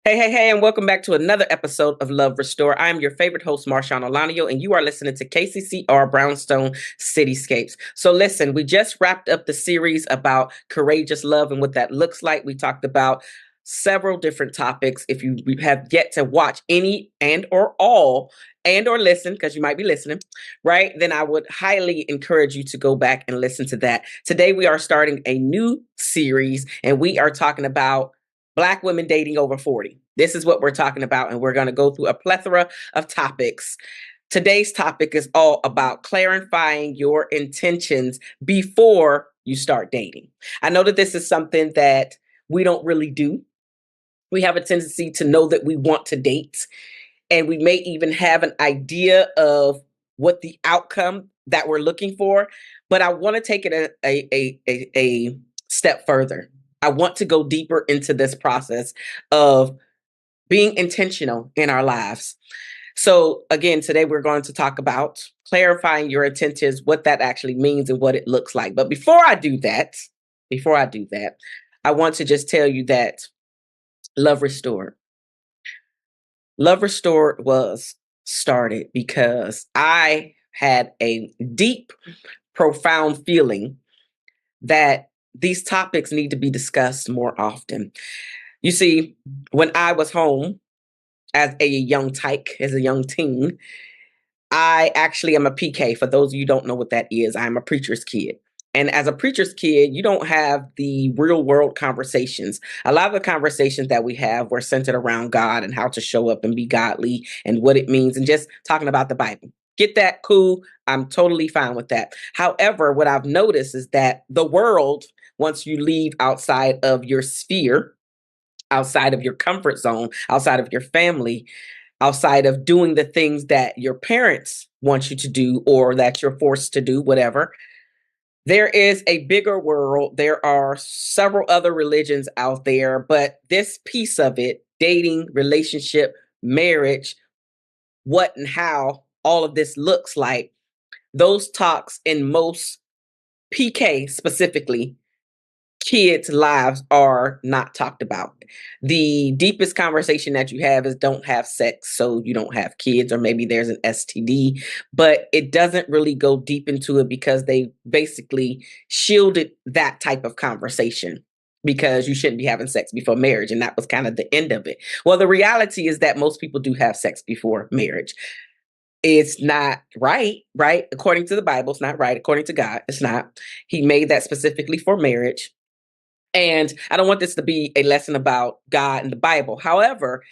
Hey, and welcome back to another episode of Love Restore. I'm your favorite host, Marshaun Olaniyan, and you are listening to KCCR Brownstone Cityscapes. So listen, we just wrapped up the series about courageous love and what that looks like. We talked about several different topics. If you have yet to watch any and or all and or listen, because you might be listening, right? Then I would highly encourage you to go back and listen to that. Today we are starting a new series, and we are talking about Black women dating over 40. This is what we're talking about, and we're going to go through a plethora of topics. Today's topic is all about clarifying your intentions before you start dating. I know that this is something that we don't really do. We have a tendency to know that we want to date, and we may even have an idea of what the outcome that we're looking for. But I want to take it a step further. I want to go deeper into this process of being intentional in our lives. So, again, today we're going to talk about clarifying your intentions, what that actually means, and what it looks like. But before I do that, I want to just tell you that Love Restored. Love Restored was started because I had a deep, profound feeling that these topics need to be discussed more often. You see, when I was home as a young tyke, as a young teen, I actually am a PK. For those of you who don't know what that is, I'm a preacher's kid. And as a preacher's kid, you don't have the real world conversations. A lot of the conversations that we have were centered around God and how to show up and be godly and what it means and just talking about the Bible. Get that? Cool. I'm totally fine with that. However, what I've noticed is that the world, once you leave outside of your sphere, outside of your comfort zone, outside of your family, outside of doing the things that your parents want you to do or that you're forced to do, whatever. There is a bigger world. There are several other religions out there, but this piece of it, dating, relationship, marriage, what and how all of this looks like, those talks in most PK specifically kids' lives are not talked about. The deepest conversation that you have is don't have sex so you don't have kids, or maybe there's an STD, but it doesn't really go deep into it because they basically shielded that type of conversation because you shouldn't be having sex before marriage. And that was kind of the end of it. Well, the reality is that most people do have sex before marriage. It's not right, right? According to the Bible, it's not right. According to God, it's not. He made that specifically for marriage. And I don't want this to be a lesson about God and the Bible. However,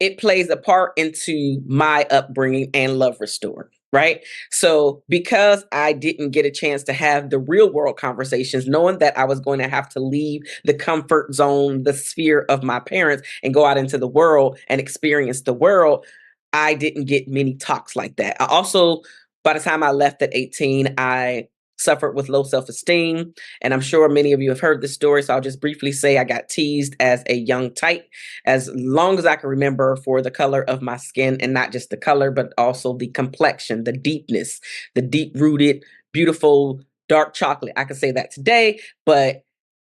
it plays a part into my upbringing and Love Restored, right? So because I didn't get a chance to have the real world conversations, knowing that I was going to have to leave the comfort zone, the sphere of my parents, and go out into the world and experience the world, I didn't get many talks like that. I also, by the time I left at 18, I suffered with low self-esteem. And I'm sure many of you have heard this story. So I'll just briefly say I got teased as a young tyke as long as I can remember for the color of my skin, and not just the color, but also the complexion, the deepness, the deep-rooted, beautiful, dark chocolate. I can say that today, but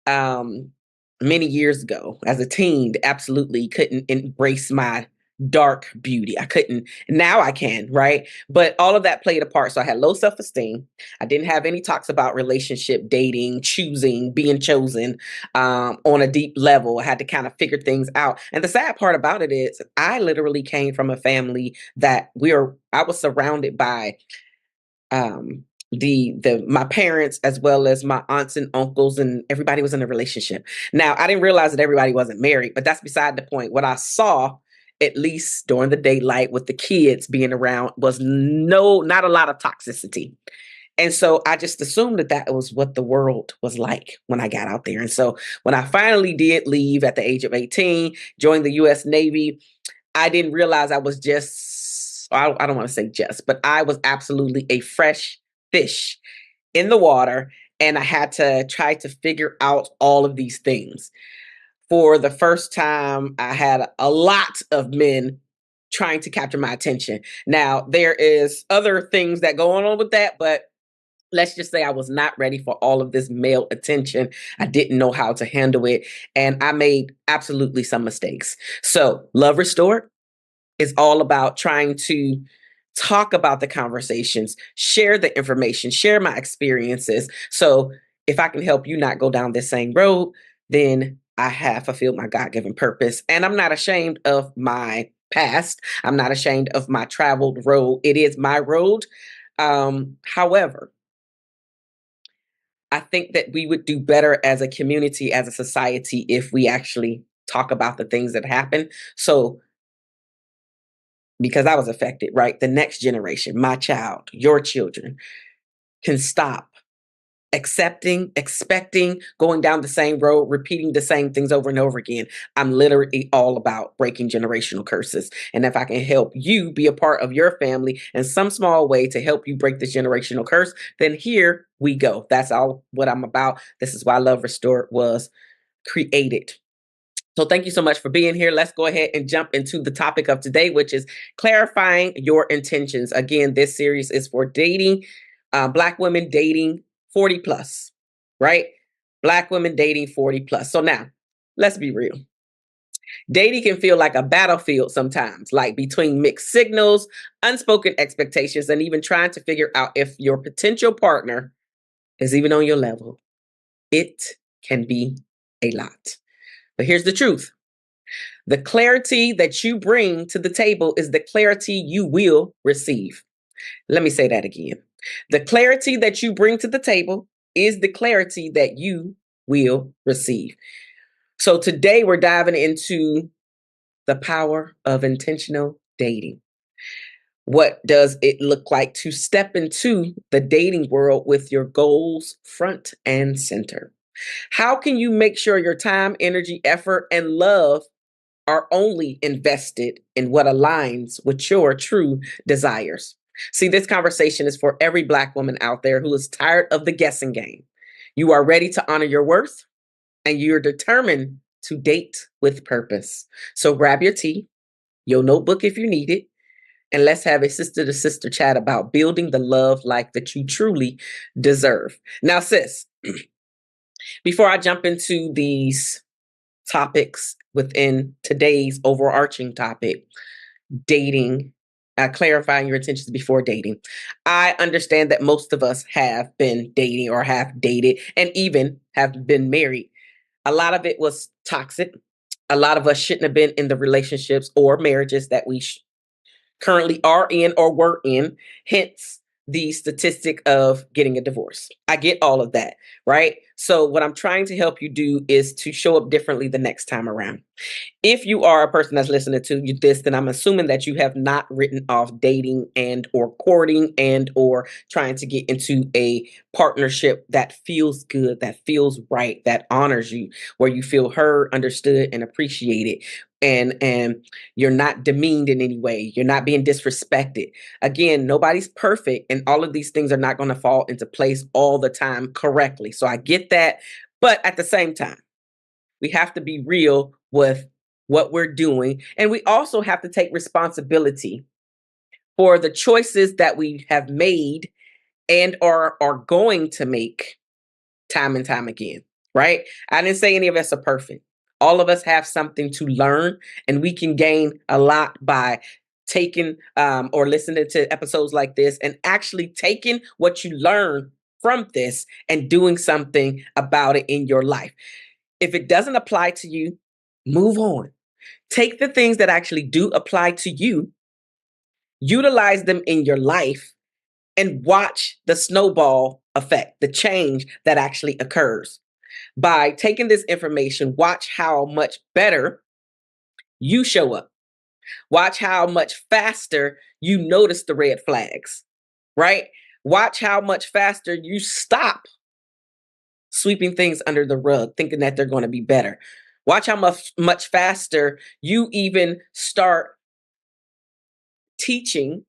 many years ago as a teen, absolutely couldn't embrace my dark beauty. I couldn't. Now I can, right? But all of that played a part. So I had low self-esteem. I didn't have any talks about relationship, dating, choosing, being chosen on a deep level. I had to kind of figure things out. And the sad part about it is I literally came from a family that I was surrounded by um the my parents as well as my aunts and uncles, and everybody was in a relationship. Now, I didn't realize that everybody wasn't married, but that's beside the point. What I saw, at least during the daylight with the kids being around, was not a lot of toxicity. And so I just assumed that that was what the world was like when I got out there. And so when I finally did leave at the age of 18, joined the US Navy, I didn't realize I was I don't want to say just, but I was absolutely a fresh fish in the water. And I had to try to figure out all of these things. For the first time, I had a lot of men trying to capture my attention. Now, there is other things that go on with that, but let's just say I was not ready for all of this male attention. I didn't know how to handle it. And I made absolutely some mistakes. So, Love Restored is all about trying to talk about the conversations, share the information, share my experiences. So, if I can help you not go down this same road, then I have fulfilled my God given purpose. And I'm not ashamed of my past. I'm not ashamed of my traveled road. It is my road. However, I think that we would do better as a community, as a society, if we actually talk about the things that happen. So, because I was affected, right? The next generation, my child, your children, can stop accepting, expecting, going down the same road, repeating the same things over and over again. I'm literally all about breaking generational curses. And if I can help you be a part of your family in some small way to help you break this generational curse, then here we go. That's all what I'm about. This is why Love Restored was created. So thank you so much for being here. Let's go ahead and jump into the topic of today, which is clarifying your intentions. Again, this series is for dating, Black women dating 40 plus, right? Black women dating 40 plus. So now, let's be real. Dating can feel like a battlefield sometimes, like between mixed signals, unspoken expectations, and even trying to figure out if your potential partner is even on your level. It can be a lot. But here's the truth. The clarity that you bring to the table is the clarity you will receive. Let me say that again. The clarity that you bring to the table is the clarity that you will receive. So today we're diving into the power of intentional dating. What does it look like to step into the dating world with your goals front and center? How can you make sure your time, energy, effort, and love are only invested in what aligns with your true desires? See, this conversation is for every Black woman out there who is tired of the guessing game. You are ready to honor your worth and you're determined to date with purpose. So grab your tea, your notebook if you need it, and let's have a sister to sister chat about building the love life that you truly deserve. Now, sis, before I jump into these topics within today's overarching topic, dating, clarifying your intentions before dating. I understand that most of us have been dating or have dated and even have been married. A lot of it was toxic. A lot of us shouldn't have been in the relationships or marriages that we currently are in or were in, hence the statistic of getting a divorce. I get all of that, right? So what I'm trying to help you do is to show up differently the next time around. If you are a person that's listening to this, then I'm assuming that you have not written off dating and or courting and or trying to get into a partnership that feels good, that feels right, that honors you, where you feel heard, understood, and appreciated. And you're not demeaned in any way. You're not being disrespected. Again, nobody's perfect, and all of these things are not going to fall into place all the time correctly. So I get that. But at the same time, we have to be real with what we're doing. And we also have to take responsibility for the choices that we have made and are going to make time and time again, right? I didn't say any of us are perfect. All of us have something to learn, and we can gain a lot by taking or listening to episodes like this and actually taking what you learn from this and doing something about it in your life. If it doesn't apply to you, move on. Take the things that actually do apply to you, utilize them in your life, and watch the snowball effect, the change that actually occurs. By taking this information, watch how much better you show up. Watch how much faster you notice the red flags, right? Watch how much faster you stop sweeping things under the rug, thinking that they're going to be better. Watch how much faster you even start teaching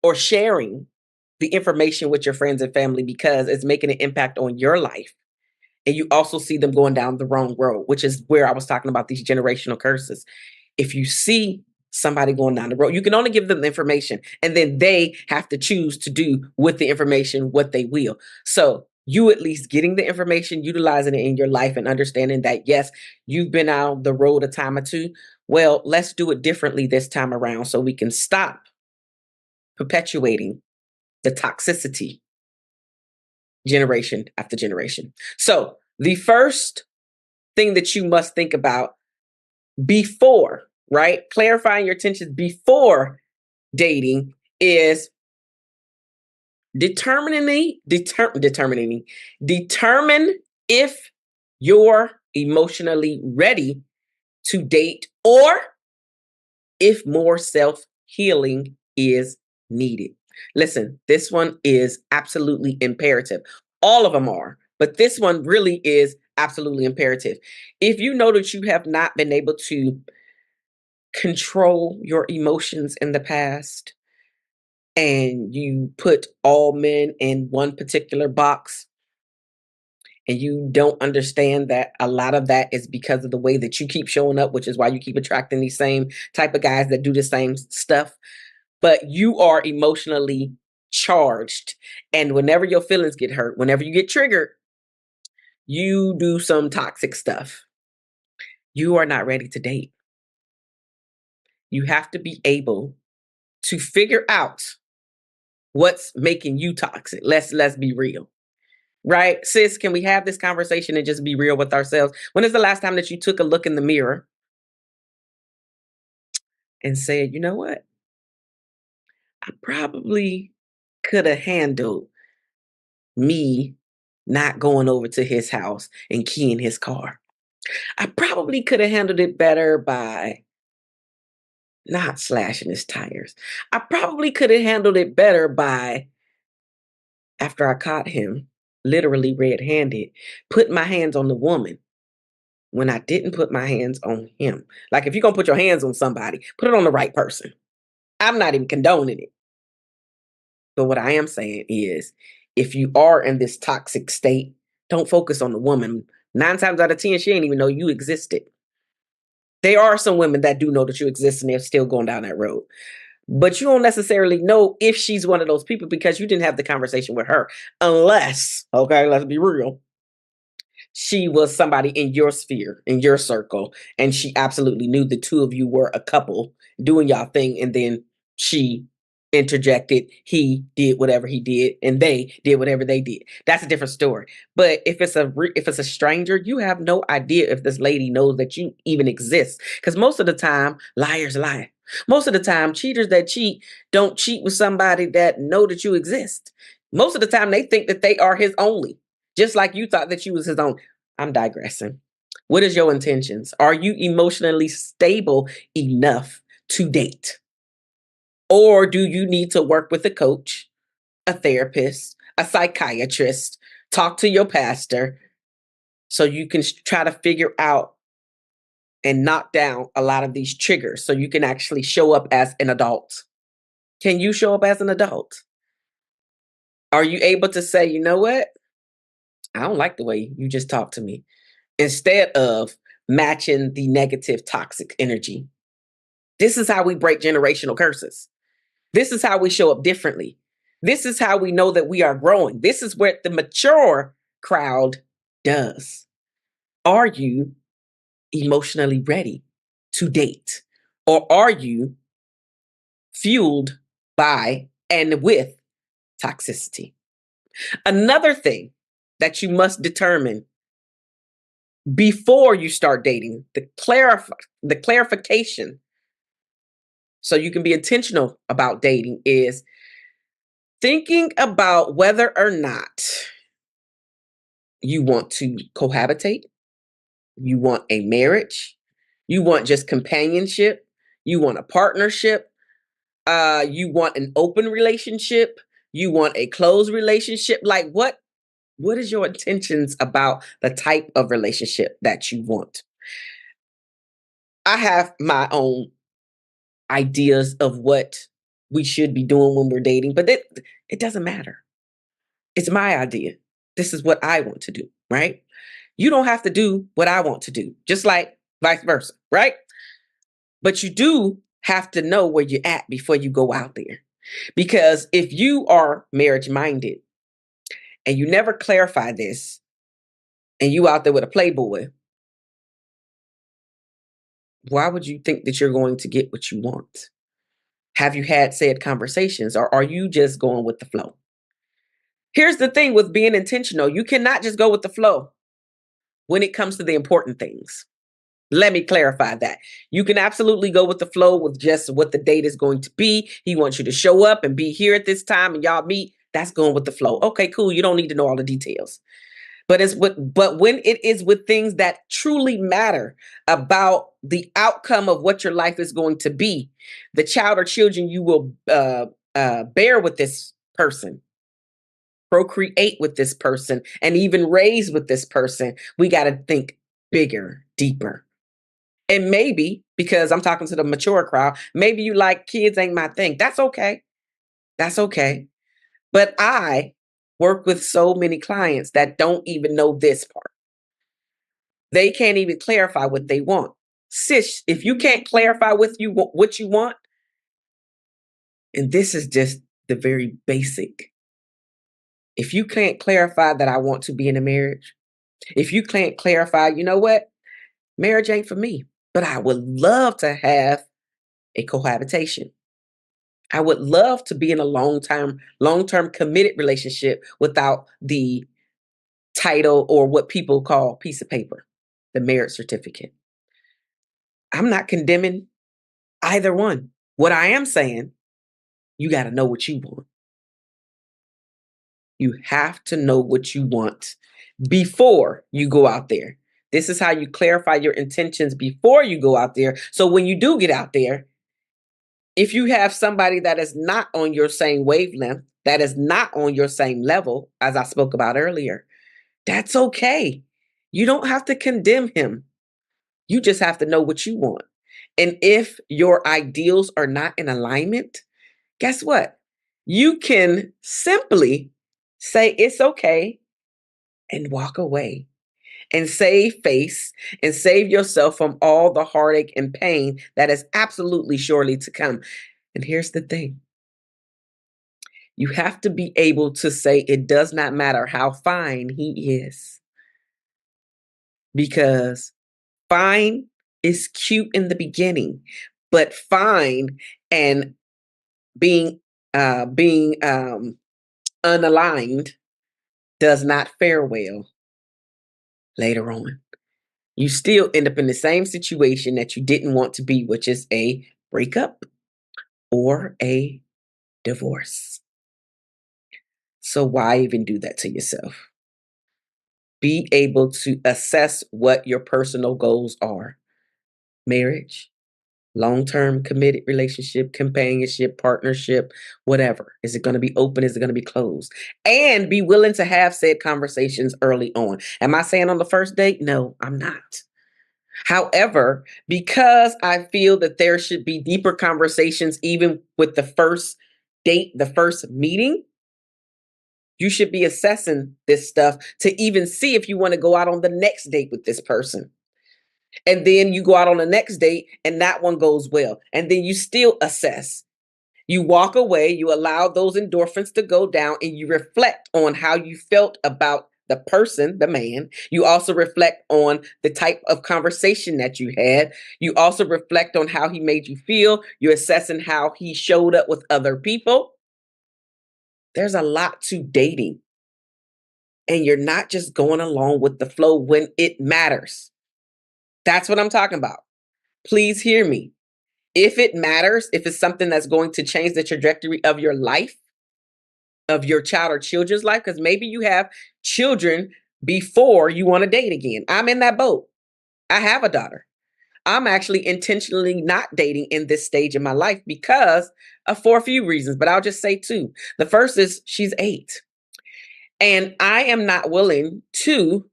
or sharing the information with your friends and family because it's making an impact on your life. And you also see them going down the wrong road, which is where I was talking about these generational curses. If you see somebody going down the road. You can only give them the information, and then they have to choose to do with the information what they will. So you at least getting the information, utilizing it in your life, and understanding that, yes, you've been out the road a time or two. Well, let's do it differently this time around so we can stop perpetuating the toxicity generation after generation. So the first thing that you must think about before, right? Clarifying your intentions before dating is determine if you're emotionally ready to date or if more self-healing is needed. Listen, this one is absolutely imperative. All of them are, but this one really is absolutely imperative. If you know that you have not been able to control your emotions in the past and you put all men in one particular box, and you don't understand that a lot of that is because of the way that you keep showing up, which is why you keep attracting these same type of guys that do the same stuff, but you are emotionally charged. And whenever your feelings get hurt, whenever you get triggered, you do some toxic stuff. You are not ready to date. You have to be able to figure out what's making you toxic. Let's be real. Right? Sis, can we have this conversation and just be real with ourselves? When is the last time that you took a look in the mirror and said, you know what? I probably could have handled me not going over to his house and keying his car. I probably could have handled it better by not slashing his tires. I probably could have handled it better by, after I caught him, literally red-handed, put my hands on the woman when I didn't put my hands on him. Like, if you're gonna put your hands on somebody, put it on the right person. I'm not even condoning it. But what I am saying is, if you are in this toxic state, don't focus on the woman. 9 times out of 10, she ain't even know you existed. There are some women that do know that you exist and they're still going down that road. But you don't necessarily know if she's one of those people because you didn't have the conversation with her. Unless, okay, let's be real, she was somebody in your sphere, in your circle, and she absolutely knew the two of you were a couple doing y'all thing, and then she interjected, he did whatever he did, and they did whatever they did. That's a different story. But if it's a stranger, you have no idea if this lady knows that you even exist. Because most of the time, liars lie. Most of the time, cheaters that cheat don't cheat with somebody that know that you exist. Most of the time, they think that they are his only. Just like you thought that you was his own. I'm digressing. What is your intentions? Are you emotionally stable enough to date? Or do you need to work with a coach, a therapist, a psychiatrist, talk to your pastor so you can try to figure out and knock down a lot of these triggers so you can actually show up as an adult? Can you show up as an adult? Are you able to say, you know what? I don't like the way you just talked to me, instead of matching the negative toxic energy. This is how we break generational curses. This is how we show up differently. This is how we know that we are growing. This is what the mature crowd does. Are you emotionally ready to date? Or are you fueled by and with toxicity? Another thing that you must determine before you start dating, the clarification, so you can be intentional about dating, is thinking about whether or not you want to cohabitate, you want a marriage, you want just companionship, you want a partnership, you want an open relationship, you want a closed relationship. Like, what is your intentions about the type of relationship that you want? I have my own ideas of what we should be doing when we're dating, but it doesn't matter. It's my idea. This is what I want to do, right? You don't have to do what I want to do, just like vice versa, right? But you do have to know where you're at before you go out there. Because if you are marriage minded and you never clarify this and you out there with a playboy, why would you think that you're going to get what you want? Have you had said conversations, or are you just going with the flow? Here's the thing with being intentional. You cannot just go with the flow when it comes to the important things. Let me clarify that. You can absolutely go with the flow with just what the date is going to be. He wants you to show up and be here at this time and y'all meet. That's going with the flow. Okay, cool. You don't need to know all the details. But when it is with things that truly matter about the outcome of what your life is going to be, the child or children you will bear with this person, procreate with this person, and even raise with this person, we got to think bigger, deeper. And maybe, because I'm talking to the mature crowd, maybe you like kids ain't my thing. That's okay. That's okay. But I work with so many clients that don't even know this part. They can't even clarify what they want. Sis, if you can't clarify with you what you want, and this is just the very basic. If you can't clarify that I want to be in a marriage, if you can't clarify, you know what? Marriage ain't for me, but I would love to have a cohabitation. I would love to be in a long-term committed relationship without the title or what people call piece of paper, the marriage certificate. I'm not condemning either one. What I am saying, you got to know what you want. You have to know what you want before you go out there. This is how you clarify your intentions before you go out there. So when you do get out there, if you have somebody that is not on your same wavelength, that is not on your same level, as I spoke about earlier, that's okay. You don't have to condemn him. You just have to know what you want. And if your ideals are not in alignment, guess what? You can simply say it's okay and walk away and save face and save yourself from all the heartache and pain that is absolutely surely to come. And here's the thing. You have to be able to say it does not matter how fine he is, because fine is cute in the beginning, but fine and being unaligned does not fare well later on. You still end up in the same situation that you didn't want to be, which is a breakup or a divorce. So why even do that to yourself? Be able to assess what your personal goals are. Marriage, long-term committed relationship, companionship, partnership, whatever. Is it going to be open? Is it going to be closed? And be willing to have said conversations early on. Am I saying on the first date? No, I'm not. However, because I feel that there should be deeper conversations even with the first date, the first meeting, you should be assessing this stuff to even see if you want to go out on the next date with this person. And then you go out on the next date and that one goes well. And then you still assess. You walk away, you allow those endorphins to go down, and you reflect on how you felt about the person, the man. You also reflect on the type of conversation that you had. You also reflect on how he made you feel. You're assessing how he showed up with other people. There's a lot to dating. And you're not just going along with the flow when it matters. That's what I'm talking about. Please hear me. If it matters, if it's something that's going to change the trajectory of your life, of your child or children's life, because maybe you have children before you want to date again. I'm in that boat. I have a daughter. I'm actually intentionally not dating in this stage of my life because for a few reasons, but I'll just say two. The first is she's 8. And I am not willing to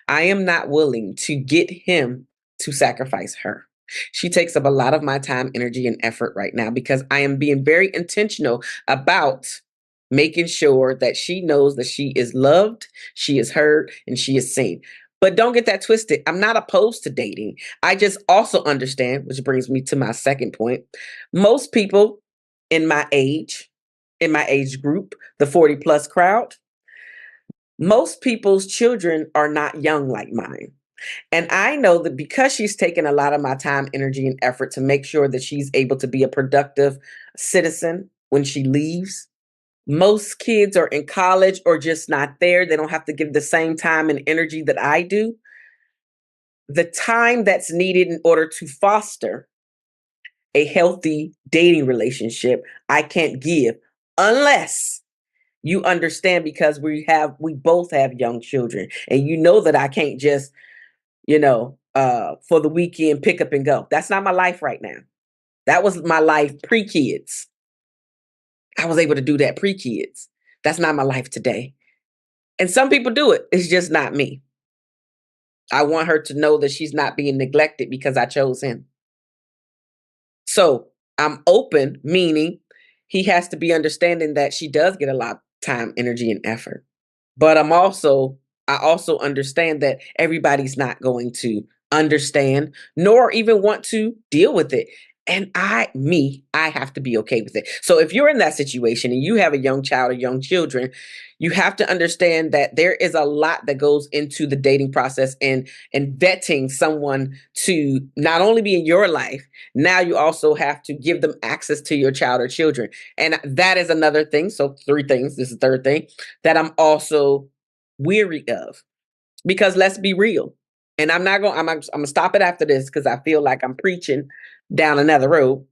I am not willing to get him to sacrifice her. She takes up a lot of my time, energy, and effort right now because I am being very intentional about making sure that she knows that she is loved, she is heard, and she is seen. But don't get that twisted. I'm not opposed to dating. I just also understand, which brings me to my second point. Most people in in my age group, the 40 plus crowd, most people's children are not young like mine. And I know that because she's taken a lot of my time, energy, and effort to make sure that she's able to be a productive citizen when she leaves. Most kids are in college or just not there. They don't have to give the same time and energy that I do. The time that's needed in order to foster a healthy dating relationship, I can't give unless you understand, because we both have young children, and you know that I can't just, for the weekend pick up and go. That's not my life right now. That was my life pre-kids. I was able to do that pre-kids. That's not my life today. And some people do it. It's just not me. I want her to know that she's not being neglected because I chose him. So I'm open, meaning he has to be understanding that she does get a lot of time, energy, and effort. But I also understand that everybody's not going to understand nor even want to deal with it. And I have to be okay with it. So if you're in that situation and you have a young child or young children, you have to understand that there is a lot that goes into the dating process and vetting someone to not only be in your life, now you also have to give them access to your child or children. And that is another thing. So three things, this is the third thing that I'm also weary of, because let's be real. And I'm gonna stop it after this because I feel like I'm preaching down another road.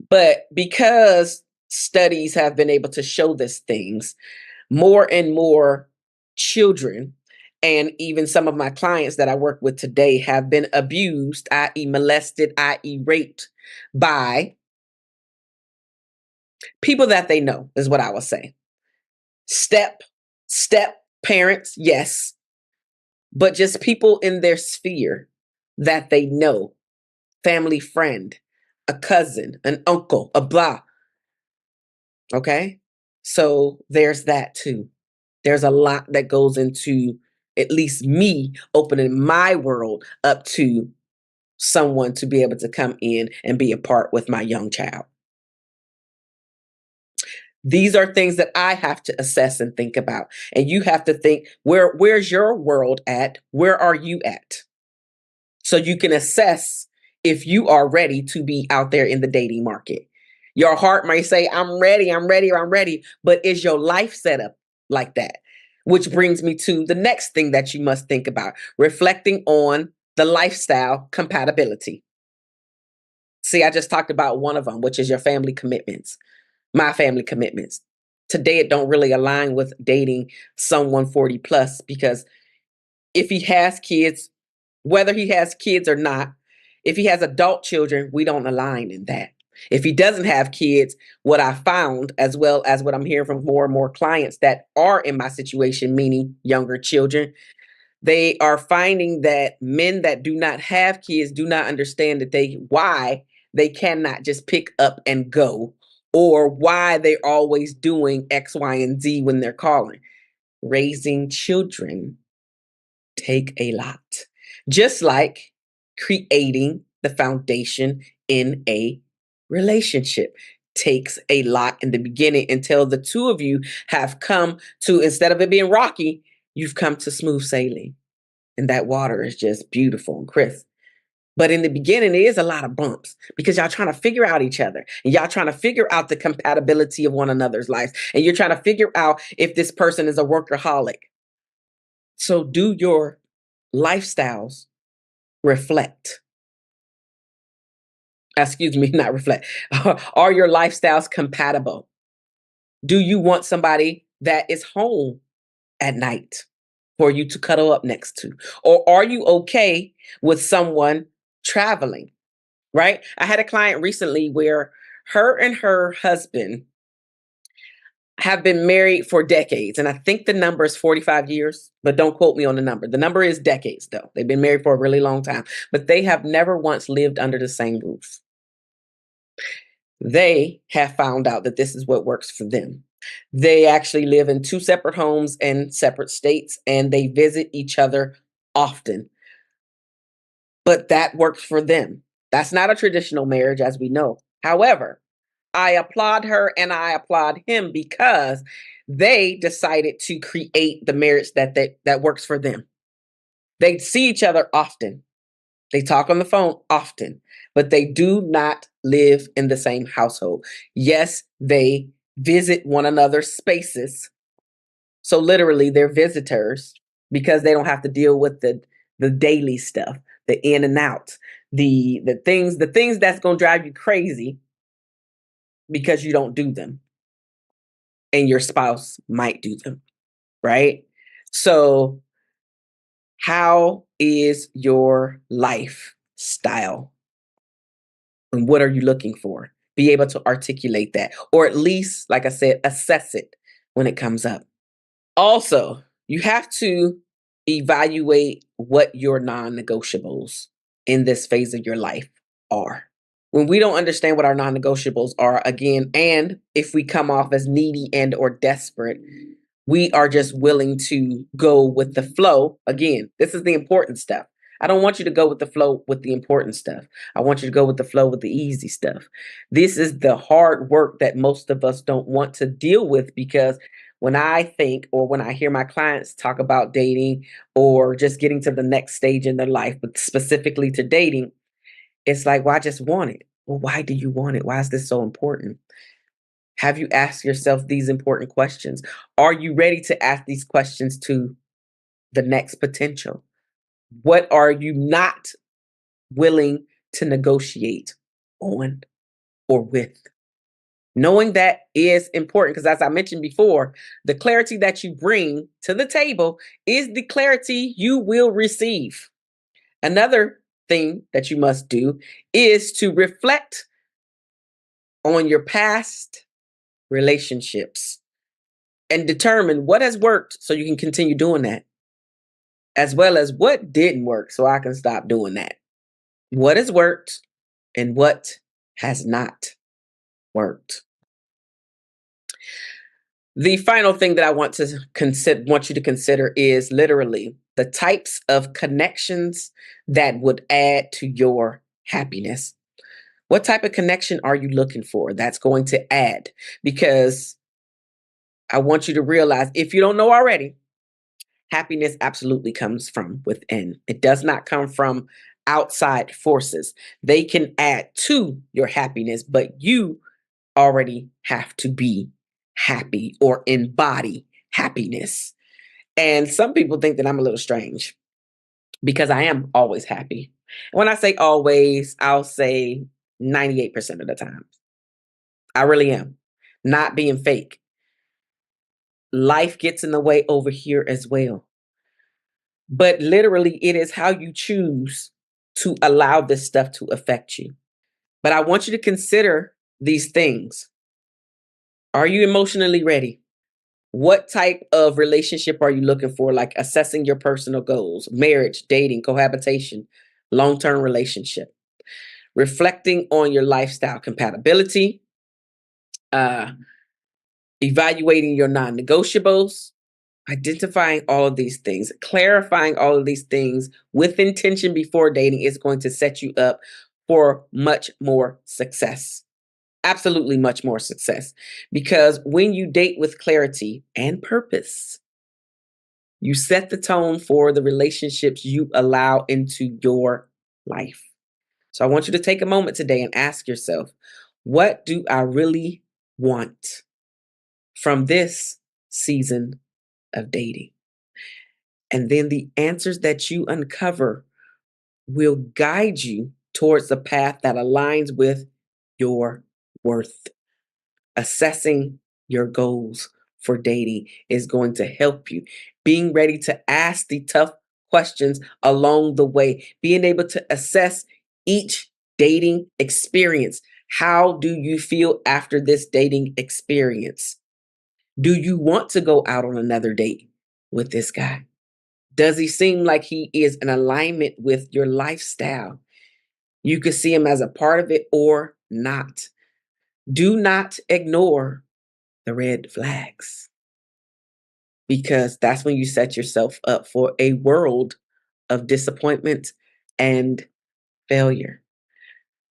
But because studies have been able to show this things, more and more children and even some of my clients that I work with today have been abused, i.e., molested, i.e., raped by people that they know, is what I would say. Step, step parents, yes, but just people in their sphere that they know, family friend, a cousin, an uncle, a blah. Okay. So there's that too. There's a lot that goes into at least me opening my world up to someone to be able to come in and be a part with my young child. These are things that I have to assess and think about. And you have to think, where's your world at? Where are you at? So you can assess if you are ready to be out there in the dating market. Your heart might say, I'm ready, I'm ready, I'm ready. But is your life set up like that? Which brings me to the next thing that you must think about, reflecting on the lifestyle compatibility. See, I just talked about one of them, which is your family commitments, my family commitments. Today, it don't really align with dating someone 40 plus, because if he has kids, whether he has kids or not, if he has adult children, we don't align in that. If he doesn't have kids, what I found, as well as what I'm hearing from more and more clients that are in my situation, meaning younger children, they are finding that men that do not have kids do not understand that why they cannot just pick up and go, or why they're always doing X, Y, and Z when they're calling. Raising children take a lot. Just like creating the foundation in a relationship takes a lot in the beginning, until the two of you have come to, instead of it being rocky, you've come to smooth sailing. And that water is just beautiful and crisp. But in the beginning, it is a lot of bumps because y'all trying to figure out each other, and y'all trying to figure out the compatibility of one another's lives. And you're trying to figure out if this person is a workaholic. So do your lifestyles reflect? Excuse me, not reflect. Are your lifestyles compatible? Do you want somebody that is home at night for you to cuddle up next to? Or are you okay with someone traveling? Right? I had a client recently where her and her husband have been married for decades. And I think the number is 45 years, but don't quote me on the number. The number is decades, though. They've been married for a really long time, but they have never once lived under the same roof. They have found out that this is what works for them. They actually live in two separate homes and separate states, and they visit each other often. But that works for them. That's not a traditional marriage, as we know. However, I applaud her and I applaud him because they decided to create the marriage that works for them. They see each other often. They talk on the phone often, but they do not live in the same household. Yes, they visit one another's spaces. So literally they're visitors because they don't have to deal with the daily stuff, the in and out, the things that's going to drive you crazy because you don't do them and your spouse might do them, right? So how is your lifestyle? And what are you looking for? Be able to articulate that, or at least, like I said, assess it when it comes up. Also, you have to evaluate what your non negotiables in this phase of your life are. When we don't understand what our non negotiables are, again, and if we come off as needy and or desperate, we are just willing to go with the flow. Again, this is the important stuff. I don't want you to go with the flow with the important stuff. I want you to go with the flow with the easy stuff. This is the hard work that most of us don't want to deal with because when I think or when I hear my clients talk about dating or just getting to the next stage in their life, but specifically to dating, it's like, well, I just want it. Well, why do you want it? Why is this so important? Have you asked yourself these important questions? Are you ready to ask these questions to the next potential? What are you not willing to negotiate on or with? Knowing that is important because, as I mentioned before, the clarity that you bring to the table is the clarity you will receive. Another thing that you must do is to reflect on your past relationships and determine what has worked so you can continue doing that, as well as what didn't work so I can stop doing that. What has worked and what has not worked. The final thing that I want you to consider is literally the types of connections that would add to your happiness. What type of connection are you looking for that's going to add? Because I want you to realize, if you don't know already, happiness absolutely comes from within. It does not come from outside forces. They can add to your happiness, but you already have to be happy or embody happiness. And some people think that I'm a little strange because I am always happy. When I say always, I'll say 98% of the time. I really am. Not being fake. Life gets in the way over here as well. But literally, it is how you choose to allow this stuff to affect you. But I want you to consider these things. Are you emotionally ready? What type of relationship are you looking for? Like assessing your personal goals, marriage, dating, cohabitation, long term relationship, reflecting on your lifestyle compatibility, uh, evaluating your non negotiables, identifying all of these things, clarifying all of these things with intention before dating is going to set you up for much more success. Absolutely much more success. Because when you date with clarity and purpose, you set the tone for the relationships you allow into your life. So I want you to take a moment today and ask yourself, what do I really want from this season of dating? And then the answers that you uncover will guide you towards a path that aligns with your worth. Assessing your goals for dating is going to help you. Being ready to ask the tough questions along the way, being able to assess each dating experience. How do you feel after this dating experience? Do you want to go out on another date with this guy? Does he seem like he is in alignment with your lifestyle? You could see him as a part of it or not. Do not ignore the red flags, because that's when you set yourself up for a world of disappointment and failure.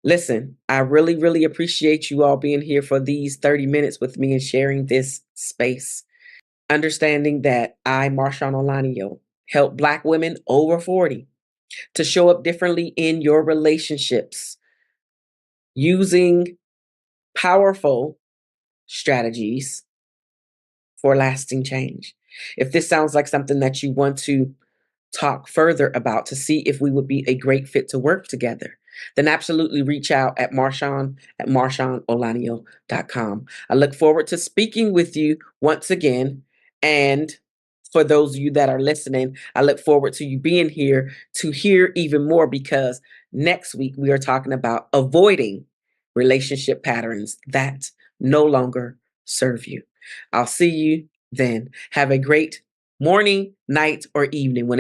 Listen, I really, really appreciate you all being here for these 30 minutes with me and sharing this space. Understanding that I, Marshaun Olaniyan, help Black women over 40 to show up differently in your relationships using powerful strategies for lasting change. If this sounds like something that you want to talk further about to see if we would be a great fit to work together, then absolutely reach out at marshaun@marshaunolaniyan.com. I look forward to speaking with you once again. And for those of you that are listening, I look forward to you being here to hear even more, because next week we are talking about avoiding relationship patterns that no longer serve you. I'll see you then. Have a great morning, night, or evening.